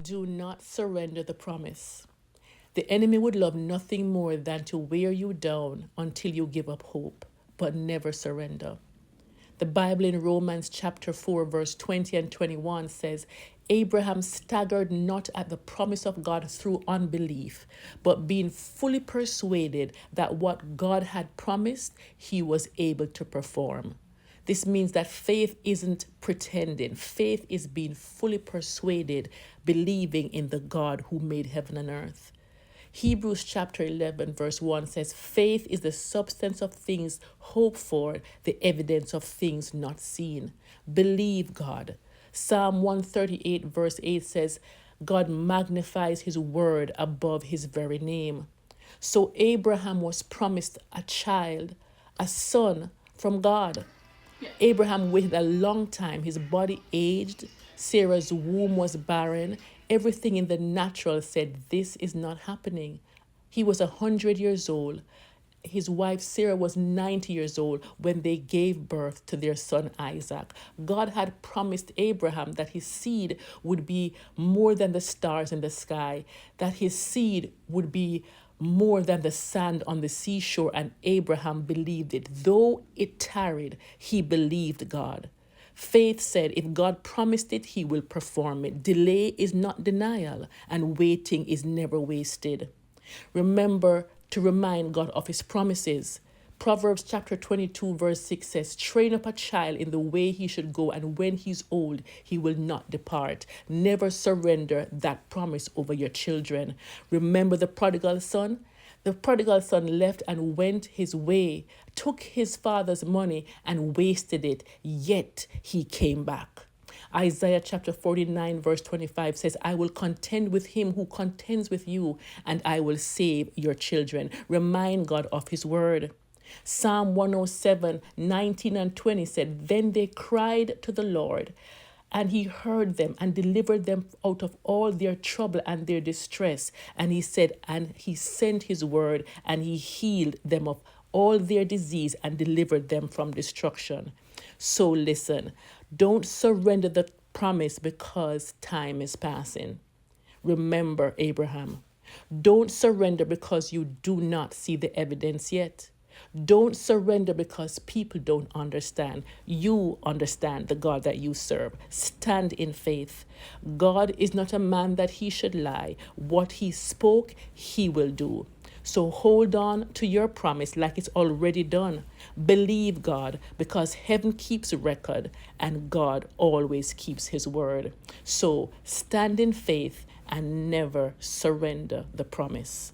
Do not surrender the promise. The enemy would love nothing more than to wear you down until you give up hope, but never surrender. The Bible in Romans chapter 4, verse 20 and 21 says, Abraham staggered not at the promise of God through unbelief, but being fully persuaded that what God had promised, he was able to perform. This means that faith isn't pretending. Faith is being fully persuaded, believing in the God who made heaven and earth. Hebrews chapter 11 verse 1 says, faith is the substance of things hoped for, the evidence of things not seen. Believe God. Psalm 138 verse 8 says, God magnifies his word above his very name. So Abraham was promised a child, a son from God. Abraham waited a long time. His body aged. Sarah's womb was barren. Everything in the natural said, this is not happening. He was 100 years old. His wife Sarah was 90 years old when they gave birth to their son Isaac. God had promised Abraham that his seed would be more than the stars in the sky, that his seed would be more than the sand on the seashore, and Abraham believed it. Though it tarried, he believed God. Faith said, if God promised it, he will perform it. Delay is not denial, and waiting is never wasted. Remember to remind God of his promises. Proverbs chapter 22 verse 6 says, train up a child in the way he should go, and when he's old, he will not depart. Never surrender that promise over your children. Remember the prodigal son? The prodigal son left and went his way, took his father's money and wasted it, yet he came back. Isaiah chapter 49 verse 25 says, I will contend with him who contends with you, and I will save your children. Remind God of his word. Psalm 107, 19 and 20 said, then they cried to the Lord, and he heard them and delivered them out of all their trouble and their distress. And he said, and he sent his word, and he healed them of all their disease and delivered them from destruction. So listen, don't surrender the promise because time is passing. Remember Abraham. Don't surrender because you do not see the evidence yet. Don't surrender because people don't understand. You understand the God that you serve. Stand in faith. God is not a man that he should lie. What he spoke, he will do. So hold on to your promise like it's already done. Believe God, because heaven keeps record and God always keeps his word. So stand in faith and never surrender the promise.